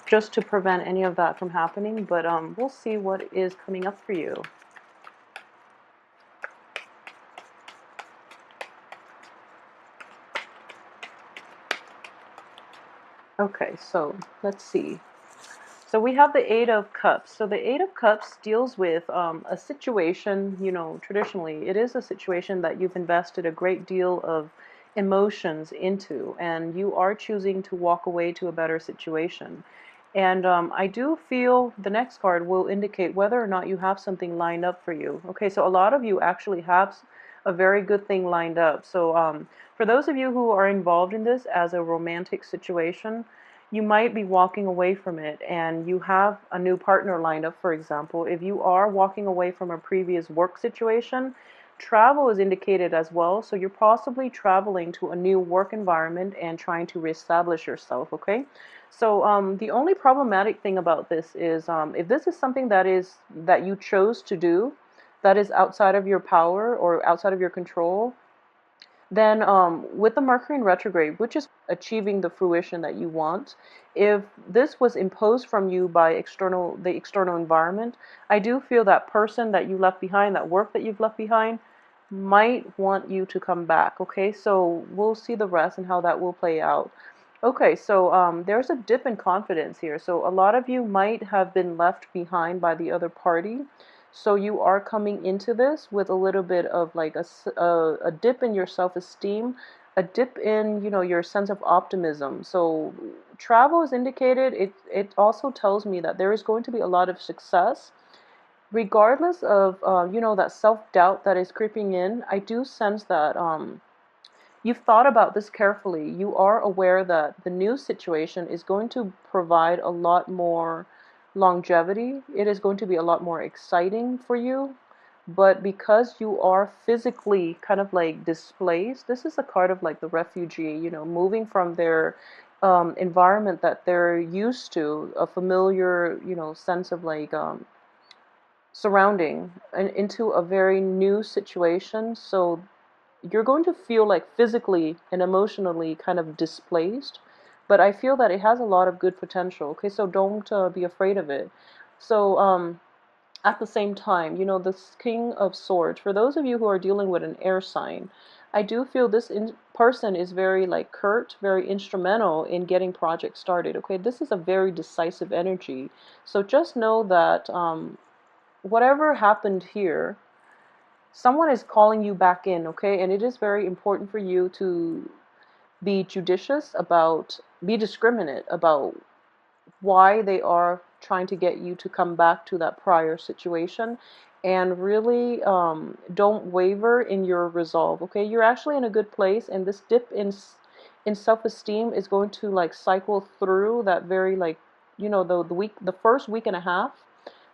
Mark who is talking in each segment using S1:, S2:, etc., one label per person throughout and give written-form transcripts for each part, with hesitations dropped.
S1: just to prevent any of that from happening. But we'll see what is coming up for you. Okay, so let's see. So we have the Eight of Cups. So the Eight of Cups deals with a situation, traditionally, it is a situation that you've invested a great deal of emotions into, and you are choosing to walk away to a better situation. And I do feel the next card will indicate whether or not you have something lined up for you. Okay, so a lot of you actually have a very good thing lined up. So for those of you who are involved in this as a romantic situation, you might be walking away from it and you have a new partner lined up, for example. If you are walking away from a previous work situation, travel is indicated as well. So you're possibly traveling to a new work environment and trying to reestablish yourself, okay? So the only problematic thing about this is if this is something that you chose to do, that is outside of your power or outside of your control, then with the Mercury in retrograde, which is achieving the fruition that you want, if this was imposed from you by the external environment, I do feel that person that you left behind, that work that you've left behind, might want you to come back. Okay, so we'll see the rest and how that will play out. Okay, so there's a dip in confidence here. So a lot of you might have been left behind by the other party. So you are coming into this with a little bit of like a dip in your self-esteem, a dip in, your sense of optimism. So travel is indicated. It also tells me that there is going to be a lot of success. Regardless of, that self-doubt that is creeping in, I do sense that you've thought about this carefully. You are aware that the new situation is going to provide a lot more longevity. It is going to be a lot more exciting for you. But because you are physically kind of like displaced, this is a card of like the refugee, moving from their environment that they're used to, a familiar, sense of like surrounding, and into a very new situation. So you're going to feel like physically and emotionally kind of displaced, but I feel that it has a lot of good potential. Okay, so don't be afraid of it. So at the same time, this King of Swords, for those of you who are dealing with an air sign, I do feel this person is very like curt, very instrumental in getting projects started. Okay, this is a very decisive energy. So just know that whatever happened here, someone is calling you back in, okay? And it is very important for you to be discriminate about why they are trying to get you to come back to that prior situation, and really don't waver in your resolve, okay? You're actually in a good place, and this dip in self-esteem is going to like cycle through that very like, the first week and a half.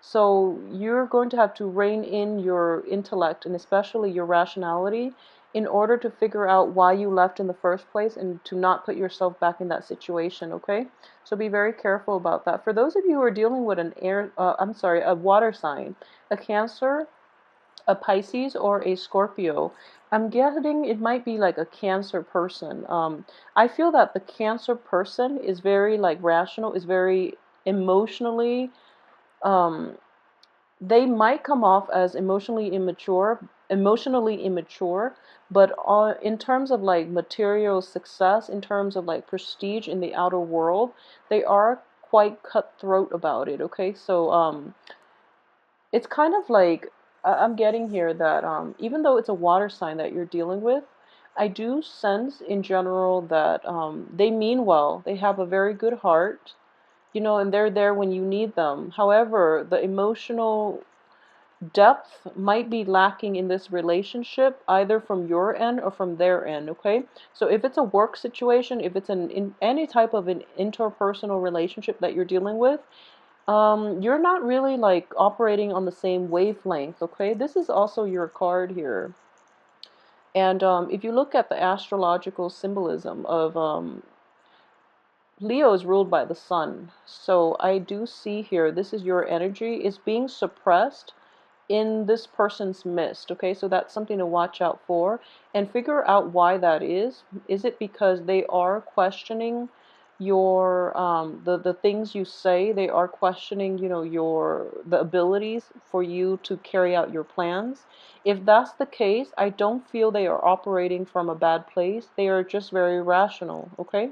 S1: So you're going to have to rein in your intellect and especially your rationality in order to figure out why you left in the first place and to not put yourself back in that situation, okay? So be very careful about that. For those of you who are dealing with a water sign, a Cancer, a Pisces, or a Scorpio, I'm getting it might be like a Cancer person. I feel that the Cancer person is very like rational, is very emotionally um, they might come off as emotionally immature, but in terms of like material success, in terms of like prestige in the outer world, they are quite cutthroat about it. Okay, so it's kind of like I'm getting here that even though it's a water sign that you're dealing with, I do sense in general that they mean well. They have a very good heart, and they're there when you need them. However, the emotional depth might be lacking in this relationship, either from your end or from their end, okay? So if it's a work situation, if it's in any type of an interpersonal relationship that you're dealing with, you're not really like operating on the same wavelength, okay? This is also your card here. And if you look at the astrological symbolism of Leo is ruled by the sun. So I do see here, this is your energy is being suppressed in this person's midst. Okay, so that's something to watch out for and figure out why that is. Is it because they are questioning your the things you say. They are questioning, the abilities for you to carry out your plans. If that's the case, I don't feel they are operating from a bad place. They are just very rational, okay?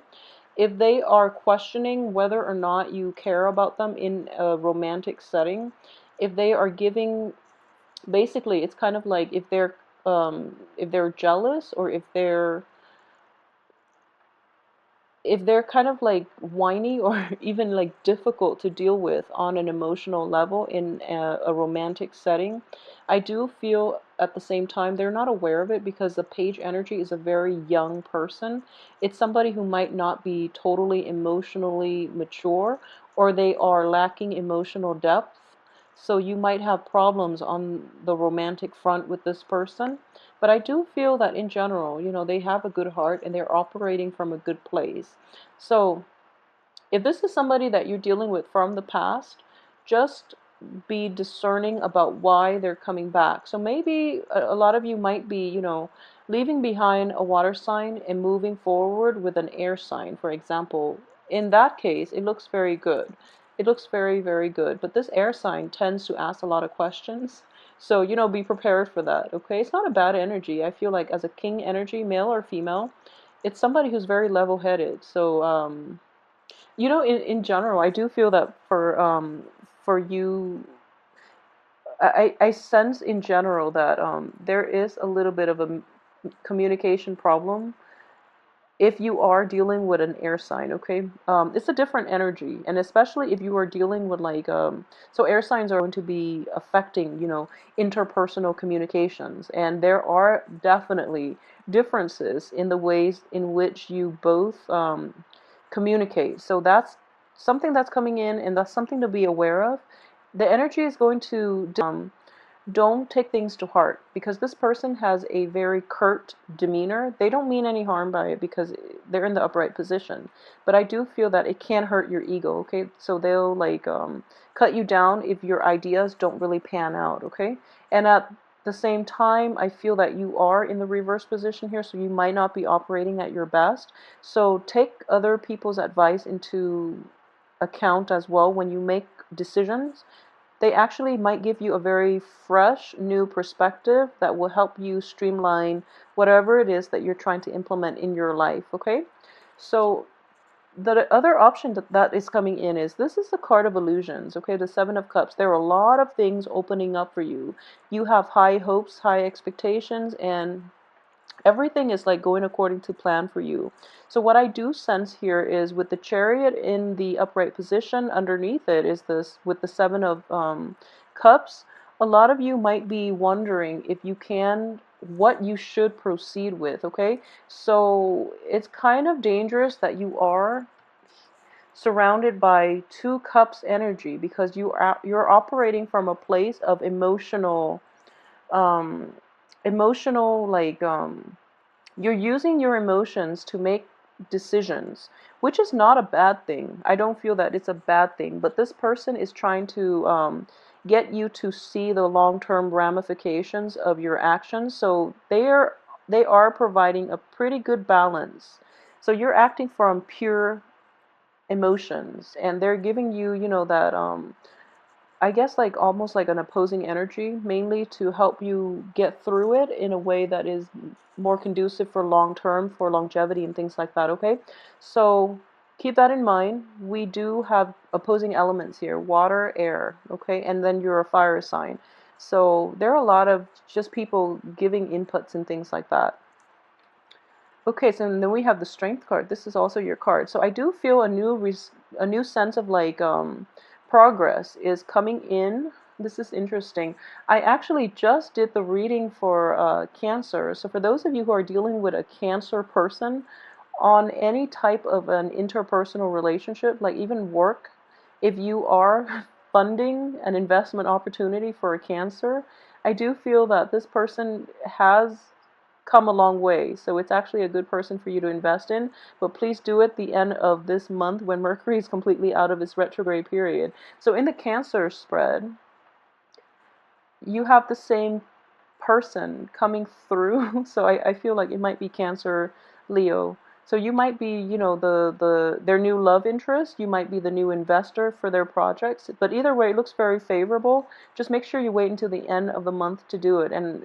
S1: If they are questioning whether or not you care about them in a romantic setting, if they are giving, basically it's kind of like if they're jealous, or if they're kind of like whiny, or even like difficult to deal with on an emotional level in a romantic setting, I do feel at the same time they're not aware of it, because the page energy is a very young person. It's somebody who might not be totally emotionally mature, or they are lacking emotional depth. So you might have problems on the romantic front with this person. But I do feel that in general, they have a good heart and they're operating from a good place. So if this is somebody that you're dealing with from the past, just be discerning about why they're coming back. So maybe a lot of you might be, leaving behind a water sign and moving forward with an air sign, for example. In that case, it looks very good. It looks very, very good. But this air sign tends to ask a lot of questions. So, be prepared for that, okay? It's not a bad energy. I feel like as a king energy, male or female, it's somebody who's very level-headed. So, in general, I do feel that for you, I sense in general that there is a little bit of a communication problem if you are dealing with an air sign, okay? It's a different energy, and especially if you are dealing with like, so air signs are going to be affecting, interpersonal communications, and there are definitely differences in the ways in which you both communicate. So that's something that's coming in, and that's something to be aware of. The energy is going to don't take things to heart, because this person has a very curt demeanor. They don't mean any harm by it because they're in the upright position. But I do feel that it can hurt your ego, okay? So they'll like cut you down if your ideas don't really pan out, okay? And at the same time, I feel that you are in the reverse position here, so you might not be operating at your best. So take other people's advice into account as well when you make decisions. They actually might give you a very fresh, new perspective that will help you streamline whatever it is that you're trying to implement in your life, okay? So the other option that is coming in is, this is the card of illusions, okay? The Seven of Cups. There are a lot of things opening up for you. You have high hopes, high expectations, and everything is like going according to plan for you. So what I do sense here is, with the Chariot in the upright position, underneath it is this with the Seven of Cups. A lot of you might be wondering if you can, what you should proceed with, okay? So it's kind of dangerous that you are surrounded by two cups energy, because you're operating from a place of um emotional like you're using your emotions to make decisions, which is not a bad thing. I don't feel that it's a bad thing, but this person is trying to get you to see the long-term ramifications of your actions. So they are providing a pretty good balance. So you're acting from pure emotions, and they're giving you, that I guess like almost like an opposing energy, mainly to help you get through it in a way that is more conducive for long term, for longevity and things like that, okay? So keep that in mind. We do have opposing elements here, water, air, okay? And then you're a fire sign. So there are a lot of just people giving inputs and things like that. Okay, so then we have the Strength card. This is also your card. So I do feel a new sense of like progress is coming in. This is interesting. I actually just did the reading for Cancer. So for those of you who are dealing with a Cancer person on any type of an interpersonal relationship, like even work, if you are funding an investment opportunity for a Cancer, I do feel that this person has come a long way. So it's actually a good person for you to invest in. But please do it the end of this month, when Mercury is completely out of its retrograde period. So in the Cancer spread, you have the same person coming through. So I feel like it might be Cancer, Leo. So you might be, their new love interest. You might be the new investor for their projects. But either way, it looks very favorable. Just make sure you wait until the end of the month to do it. And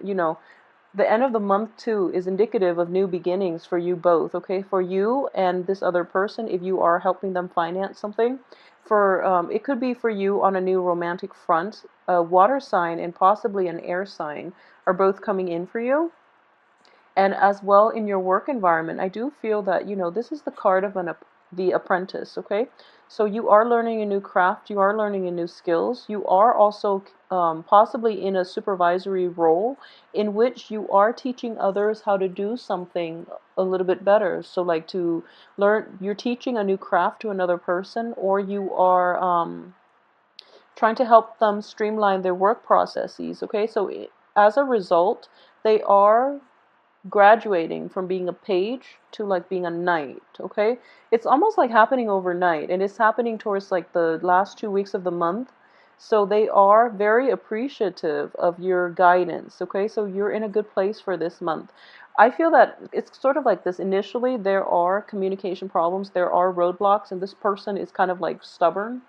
S1: the end of the month too is indicative of new beginnings for you both. Okay, for you and this other person, if you are helping them finance something. For it could be for you on a new romantic front. A water sign and possibly an air sign are both coming in for you. And as well in your work environment, I do feel that, this is the card of the apprentice, okay? So you are learning a new craft, you are learning a new skills, you are also possibly in a supervisory role in which you are teaching others how to do something a little bit better. So like to learn, you're teaching a new craft to another person, or you are trying to help them streamline their work processes, okay? So as a result, they are graduating from being a page to like being a knight, okay? It's almost like happening overnight, and it's happening towards like the last 2 weeks of the month. So they are very appreciative of your guidance, okay? So you're in a good place for this month. I feel that it's sort of like this. Initially, there are communication problems, there are roadblocks, and this person is kind of like stubborn.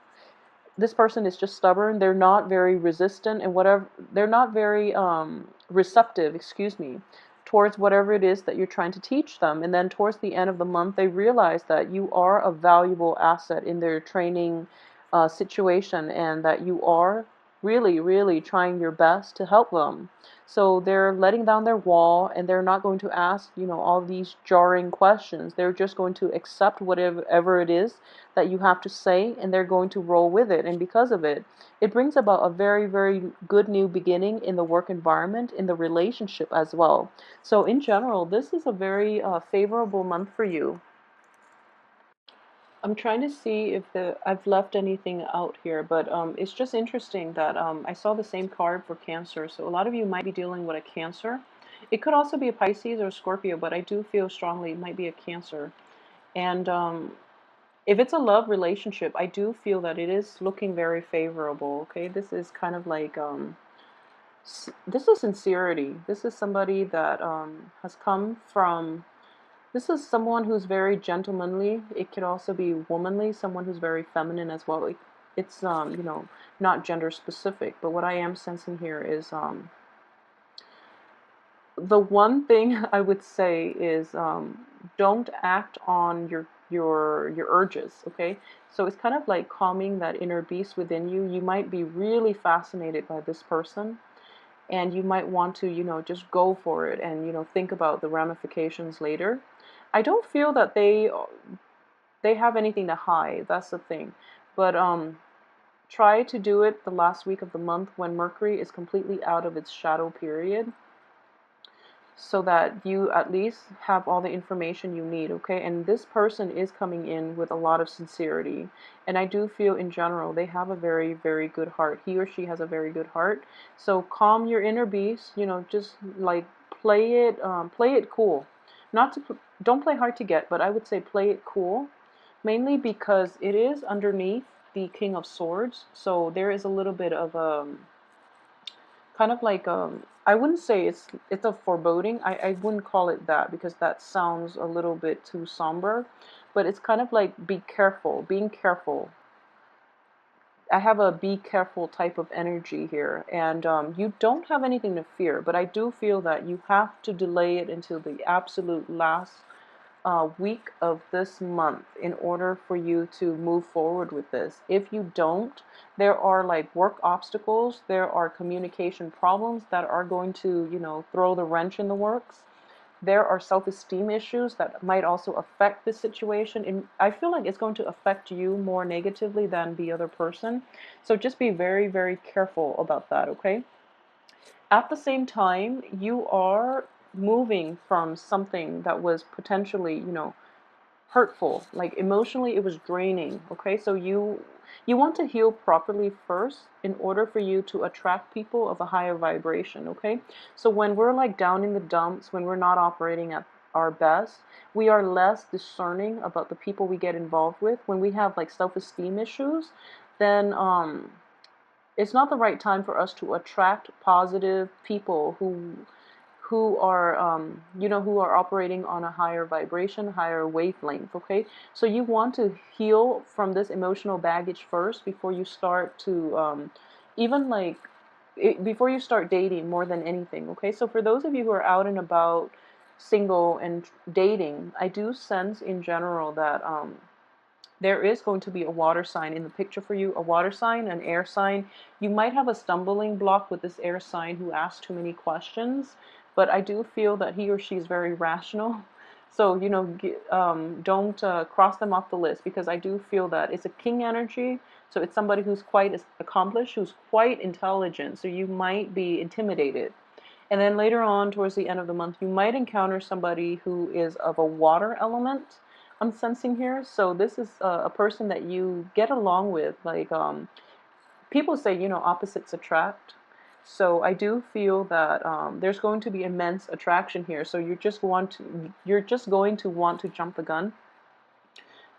S1: This person is just stubborn. They're not very resistant and whatever. They're not very receptive, excuse me, towards whatever it is that you're trying to teach them. And then towards the end of the month, they realize that you are a valuable asset in their training situation, and that you are really, really trying your best to help them. So they're letting down their wall, and they're not going to ask, all these jarring questions. They're just going to accept whatever it is that you have to say, and they're going to roll with it. And because of it, it brings about a very, very good new beginning in the work environment, in the relationship as well. So in general, this is a very favorable month for you. I'm trying to see if I've left anything out here, but it's just interesting that I saw the same card for Cancer. So a lot of you might be dealing with a Cancer. It could also be a Pisces or a Scorpio, but I do feel strongly it might be a Cancer. And if it's a love relationship, I do feel that it is looking very favorable. Okay, this is kind of like this is sincerity. This is somebody that has come from. This is someone who's very gentlemanly. It could also be womanly, someone who's very feminine as well. It's not gender specific, but what I am sensing here is the one thing I would say is don't act on your urges, okay? So it's kind of like calming that inner beast within you. You might be really fascinated by this person, and you might want to, just go for it and, think about the ramifications later. I don't feel that they have anything to hide. That's the thing. But try to do it the last week of the month when Mercury is completely out of its shadow period, so that you at least have all the information you need, okay? And this person is coming in with a lot of sincerity. And I do feel in general they have a very, very good heart. He or she has a very good heart. So calm your inner beast, just like play it cool. Not to, don't play hard to get, but I would say play it cool. Mainly because it is underneath the King of Swords. So there is a little bit of kind of like I wouldn't say it's a foreboding. I wouldn't call it that, because that sounds a little bit too somber, but it's kind of like be careful, being careful. I have a be careful type of energy here, and you don't have anything to fear, but I do feel that you have to delay it until the absolute last week of this month in order for you to move forward with this. If you don't, there are like work obstacles, there are communication problems that are going to, throw the wrench in the works. There are self-esteem issues that might also affect this situation. And I feel like it's going to affect you more negatively than the other person. So just be very, very careful about that, okay? At the same time, you are moving from something that was potentially, hurtful. Like emotionally, it was draining. Okay, so you want to heal properly first in order for you to attract people of a higher vibration. Okay, so when we're like down in the dumps, when we're not operating at our best, we are less discerning about the people we get involved with. When we have like self-esteem issues, then it's not the right time for us to attract positive people who are, who are operating on a higher vibration, higher wavelength, okay? So you want to heal from this emotional baggage first before you start to, even like, before you start dating more than anything, okay? So for those of you who are out and about, single and dating, I do sense in general that, there is going to be a water sign in the picture for you, a water sign, an air sign. You might have a stumbling block with this air sign who asks too many questions, but I do feel that he or she is very rational. So, don't cross them off the list, because I do feel that it's a king energy. So it's somebody who's quite accomplished, who's quite intelligent. So you might be intimidated. And then later on, towards the end of the month, you might encounter somebody who is of a water element. I'm sensing here. So this is a person that you get along with. Like, people say, opposites attract. So I do feel that, there's going to be immense attraction here. So you're just going to want to jump the gun,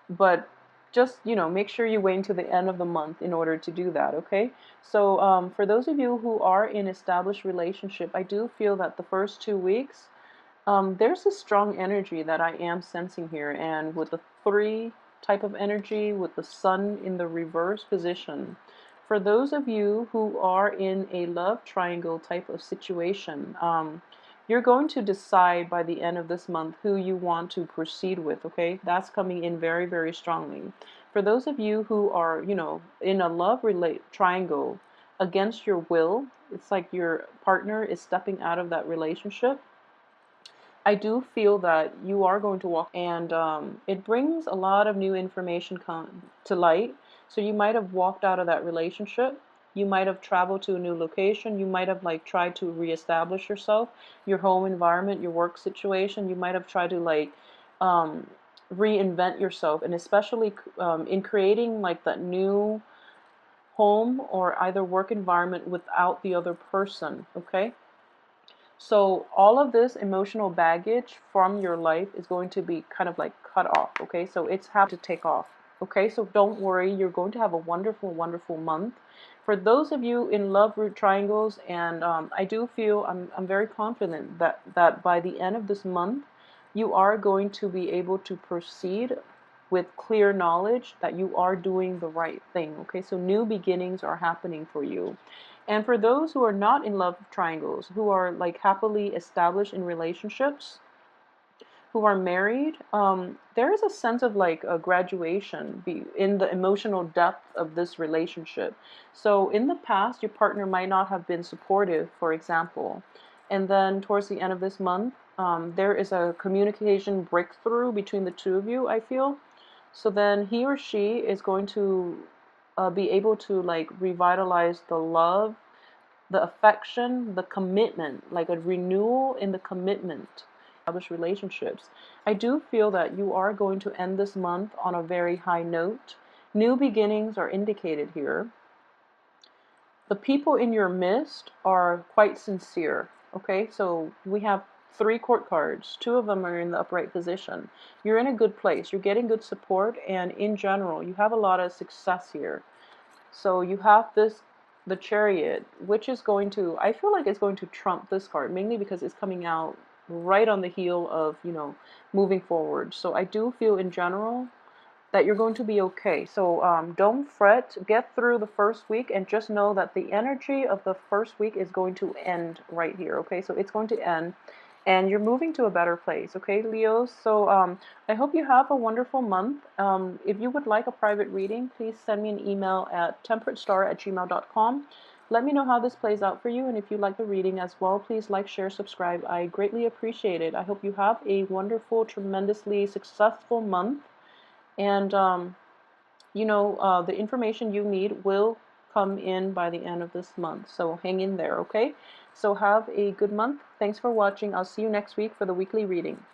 S1: but just, make sure you wait until the end of the month in order to do that, okay? So, for those of you who are in established relationship, I do feel that the first 2 weeks, there's a strong energy that I am sensing here. And with the 3 type of energy, with the sun in the reverse position, for those of you who are in a love triangle type of situation, you're going to decide by the end of this month who you want to proceed with, okay? That's coming in very, very strongly. For those of you who are, in a love triangle against your will, it's like your partner is stepping out of that relationship. I do feel that you are going to walk, and it brings a lot of new information to light. So you might have walked out of that relationship. You might have traveled to a new location. You might have like tried to reestablish yourself, your home environment, your work situation. You might have tried to like, um, reinvent yourself, and especially, in creating like that new home or either work environment without the other person, okay? So all of this emotional baggage from your life is going to be kind of like cut off, okay? So it's have to take off, okay? So don't worry, you're going to have a wonderful, wonderful month. For those of you in love root triangles, and I do feel, I'm very confident that by the end of this month, you are going to be able to proceed with clear knowledge that you are doing the right thing, okay? So new beginnings are happening for you. And for those who are not in love triangles, who are like happily established in relationships, who are married, there is a sense of like a graduation in the emotional depth of this relationship. So in the past, your partner might not have been supportive, for example. And then towards the end of this month, there is a communication breakthrough between the two of you, I feel. So then he or she is going to be able to like revitalize the love, the affection, the commitment, like a renewal in the commitment, established relationships. I do feel that you are going to end this month on a very high note. New beginnings are indicated here. The people in your midst are quite sincere, okay? So we have 3 court cards. 2 of them are in the upright position. You're in a good place. You're getting good support, and in general, you have a lot of success here. So you have the Chariot, which is going to, I feel like it's going to trump this card, mainly because it's coming out right on the heel of, moving forward. So I do feel in general that you're going to be okay. So don't fret, get through the first week, and just know that the energy of the first week is going to end right here, okay? So it's going to end, and you're moving to a better place, okay, Leos? So I hope you have a wonderful month. If you would like a private reading, please send me an email at temperatestar@gmail.com. Let me know how this plays out for you, and if you like the reading as well, please like, share, subscribe. I greatly appreciate it. I hope you have a wonderful, tremendously successful month. And, the information you need will come in by the end of this month. So hang in there, okay? So have a good month. Thanks for watching. I'll see you next week for the weekly reading.